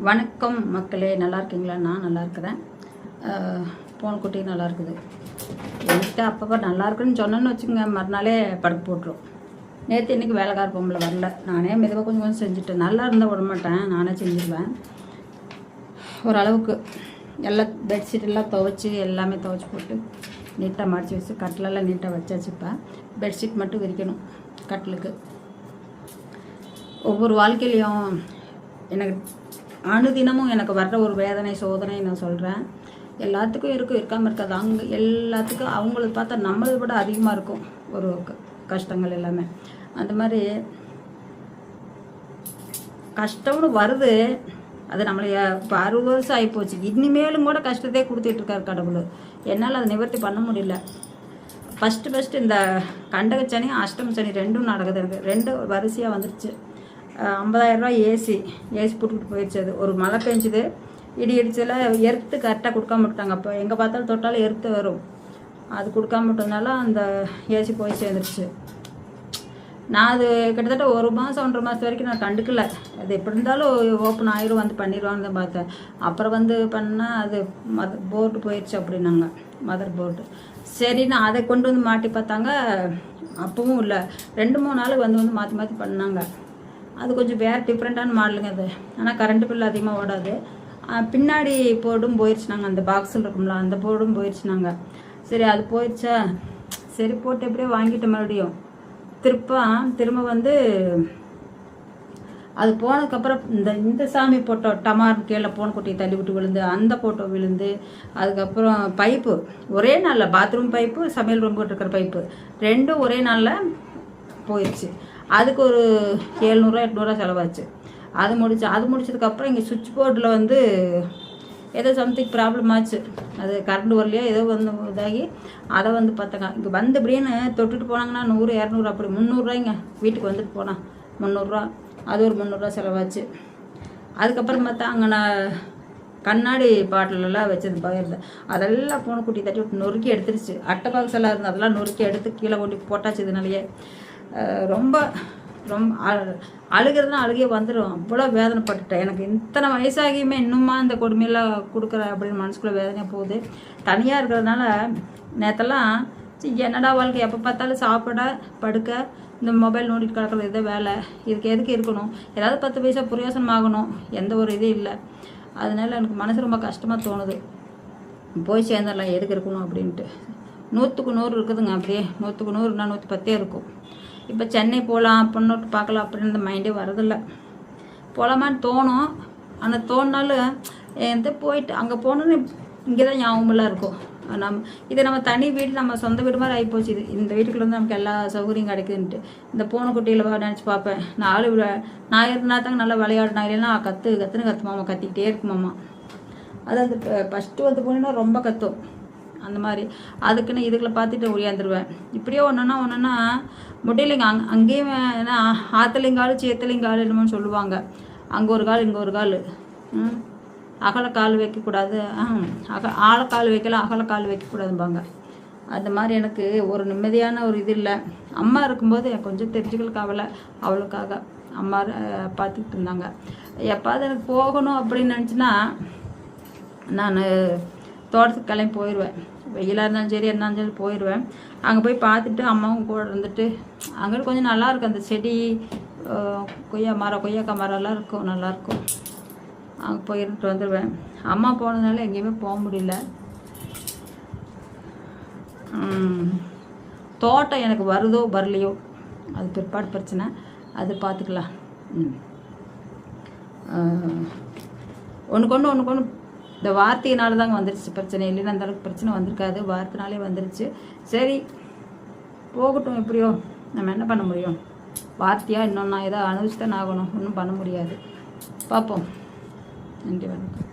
வணக்கம் மக்களே, நல்லா இருக்கீங்களா? நான் நல்லா இருக்கிறேன். பூனைக்குட்டி நல்லா இருக்குது. என்கிட்ட அப்பப்போ நல்லா இருக்குன்னு சொன்னேன்னு வச்சுக்கோங்க, மறுநாளே படுக்க போட்டுரும். நேற்று இன்றைக்கி வேலைக்கார பொம்பளை வரல. நானே மெதுவாக கொஞ்சம் கொஞ்சம் செஞ்சுட்டேன். நல்லா இருந்தால் விட மாட்டேன், நானே செஞ்சுருவேன். ஓரளவுக்கு எல்லாம் பெட்ஷீட் எல்லாம் துவைச்சி எல்லாமே துவைச்சி போட்டு நீட்டாக மடித்து வச்சு கட்டிலெல்லாம் நீட்டாக வச்சாச்சு. இப்போ பெட்ஷீட் மட்டும் விரிக்கணும் கட்டிலுக்கு. ஒவ்வொரு வாழ்க்கையிலையும் எனக்கு அனுதினமும் எனக்கு வர்ற ஒரு வேதனை சோதனை நான் சொல்கிறேன். எல்லாத்துக்கும் இருக்காமல் இருக்காது. அங்கே எல்லாத்துக்கும் அவங்களுக்கு பார்த்தா நம்மளை விட அதிகமாக இருக்கும் ஒரு கஷ்டங்கள் எல்லாமே. அந்த மாதிரி கஷ்டம்னு வருது. அது நம்மளை இப்போ 60 வருஷம் ஆகிப்போச்சு. இனிமேலும் கூட கஷ்டத்தையே கொடுத்துட்ருக்காரு கடவுள். என்னால் அதை நிவர்த்தி பண்ண முடியல. ஃபஸ்ட்டு இந்த கண்டகச்சனி அஷ்டம சனி ரெண்டும் நடக்குது. எனக்கு 2 வரிசையாக வந்துருச்சு. 50,000 ரூபா ஏசி போட்டுக்கிட்டு போயிடுச்சு. அது ஒரு மழை பெஞ்சுது, இடி இடிச்சதில் எர்த்து கரெக்டாக கொடுக்காம விட்டாங்க. அப்போ எங்கே பார்த்தாலும் தொட்டாலும் எர்த்து வரும். அது கொடுக்காம விட்டதுனால அந்த ஏசி போய் சேர்ந்துருச்சு. நான் அது கிட்டத்தட்ட 1 மாதம் 1.5 மாதம் வரைக்கும் நான் கண்டுக்கல. அது எப்படி இருந்தாலும் ஓப்பன் ஆயிரும், வந்து பண்ணிடுவான்னு தான் பார்த்தேன். அப்புறம் வந்து பண்ணால் அது போர்டு போயிடுச்சு அப்படின்னாங்க, மதர் போர்டு. சரி, நான் அதை கொண்டு வந்து மாட்டி பார்த்தாங்க. அப்பவும் இல்லை, 2-3 நாள் வந்து மாற்றி பண்ணாங்க. அது கொஞ்சம் வேறு டிஃப்ரெண்ட்டான மாடலுங்க அது. ஆனால் கரண்ட்டு பில் அதிகமாக ஓடாது. பின்னாடி போர்டும் போயிடுச்சுனாங்க, அந்த பாக்ஸில் இருக்கும்ல அந்த போர்டும் போயிடுச்சுனாங்க. சரி, அது போயிடுச்சா, சரி போட்டு எப்படியோ வாங்கிட்டு மறுபடியும் திரும்ப வந்து அது போனதுக்கப்புறம் இந்த சாமி போட்டோ டமார் கீழே பூனைக்குட்டியை தள்ளி விட்டு விழுந்து அந்த போட்டோ விழுந்து, அதுக்கப்புறம் பைப்பு ஒரே நாளில் பாத்ரூம் பைப்பு, சமையல் ரூம் போட்டிருக்கிற பைப்பு 2 ஒரே நாளில் போயிடுச்சு. அதுக்கு ஒரு 700-800 செலவாச்சு. அது முடிச்சதுக்கப்புறம் இங்கே சுவிட்ச் போர்டில் வந்து ஏதோ சம்திங் ப்ராப்ளம் ஆச்சு. அது கரண்ட் வரலையா ஏதோ வந்து இதாகி அதை வந்து பார்த்தாங்க. இங்கே வந்து இப்படின்னு தொட்டுட்டு போனாங்கன்னா 100-200 அப்படி 300 ரூபாய்ங்க. வீட்டுக்கு வந்துட்டு போனால் 300 ரூபா. அது ஒரு 300 ரூபா செலவாச்சு. அதுக்கப்புறம் பார்த்தா அங்கே நான் கண்ணாடி பாட்டிலெல்லாம் வச்சது பகிர்ந்து அதெல்லாம் பூனைக்குட்டி தட்டி விட்டு நொறுக்கி எடுத்துருச்சு. அட்டை பாக்ஸ் எல்லாம் இருந்து அதெல்லாம் நொறுக்கி எடுத்து கீழே கொண்டு போட்டாச்சு. இதனாலேயே ரொம்ப அழுகிறதுனா அழுகே வந்துடும். அவ்வளோ வேதனைப்பட்டுட்டேன். எனக்கு இத்தனை வயசாகியுமே இன்னுமா இந்த கொடுமையெல்லாம் கொடுக்குற அப்படின்னு மனசுக்குள்ளே வேதனையாக போகுது. தனியாக இருக்கிறதுனால நேற்றெல்லாம் என்னடா வாழ்க்கை, எப்போ பார்த்தாலும் சாப்பிட படுக்க இந்த மொபைல் நோண்டிட்டு கிடக்கிறது இதை வேலை. இதுக்கு எதுக்கு இருக்கணும்? ஏதாவது 10 பைசா பிரயோசனம் ஆகணும். எந்த ஒரு இதுவும் இல்லை. அதனால எனக்கு மனசு ரொம்ப கஷ்டமாக தோணுது. போய் சேர்ந்துடலாம், எதுக்கு இருக்கணும் அப்படின்ட்டு. 100க்கு 100 இருக்குதுங்க. அப்படியே 100க்கு 100 110 இருக்கும். இப்போ சென்னை போகலாம், பொண்ணோட்டு பார்க்கலாம் அப்படின்னு இந்த மைண்டே வரதில்லை. போகலாமான்னு தோணும். ஆனால் தோணுனாலும் எந்த போயிட்டு அங்கே போனோன்னு இங்கே தான் ஞாபகமெல்லாம் இருக்கும். நம்ம தனி வீடு, நம்ம சொந்த வீடு மாதிரி ஆகிப்போச்சு. இந்த வீட்டுக்குள்ள வந்து நமக்கு எல்லா சௌகரியம் கிடைக்குதுன்ட்டு இந்த பூனைக்குட்டியில் நினச்சி பார்ப்பேன். நான் இருந்தால் தாங்க நல்லா விளையாடினா, இல்லைன்னா கற்றுன்னு மாமா கத்திக்கிட்டே இருக்கு மாமா. அதாவது ஃபஸ்ட்டு வந்து போனீங்கன்னா ரொம்ப கத்தும் அந்த மாதிரி. அதுக்குன்னு இதுக்குள்ள பார்த்துட்டு ஒழியாந்துருவேன். இப்படியே ஒன்றுன்னா முடியலைங்க. அங்கேயும் ஏன்னா ஆத்தலிங்கால் சேத்தலிங்கால் என்னமோன்னு சொல்லுவாங்க. அங்கே ஒரு கால் இங்கே ஒரு கால். அகலக்கால் வைக்கக்கூடாது, ஆழக்கால் வைக்கலாம், அகலக்கால் வைக்கக்கூடாதும்பாங்க. அந்த மாதிரி எனக்கு ஒரு நிம்மதியான ஒரு இது இல்லை. அம்மா இருக்கும்போது எனக்கு கொஞ்சம் தெரிஞ்சுக்கலுக்கு அவளுக்காக அம்மா பார்த்துக்கிட்டு இருந்தாங்க. எப்பாவது எனக்கு போகணும் அப்படின்னு நினச்சின்னா நான் தோட்டத்துக்கு கிளம்பி போயிடுவேன். வெயிலாக இருந்தாலும் சரி இருந்தாலும் சரி போயிடுவேன். அங்கே போய் பார்த்துட்டு அம்மாவும் கூட இருந்துட்டு அங்கே கொஞ்சம் நல்லாயிருக்கும். அந்த செடி கொய்யாக்காய் மரம்லாம் இருக்கும், நல்லாயிருக்கும். அங்கே போய் இருந்துட்டு வந்துடுவேன். அம்மா போனதுனால எங்கேயுமே போக முடியல. தோட்டம் எனக்கு வருதோ வரலையோ அது பிற்பாடு பிரச்சனை, அது பார்த்துக்கலாம். ஒன்றுக்கு இந்த வார்த்தையினால தாங்க வந்துருச்சு பிரச்சனை. இல்லைன்னா அந்த அளவுக்கு பிரச்சனை வந்திருக்காது, வார்த்தைனாலே வந்துருச்சு. சரி போகட்டும், எப்படியோ நம்ம என்ன பண்ண முடியும்? வார்த்தையாக இன்னொன்று நான் ஏதோ அனுபவிச்சு தான் ஆகணும், ஒன்றும் பண்ண முடியாது. பார்ப்போம். நன்றி, வணக்கம்.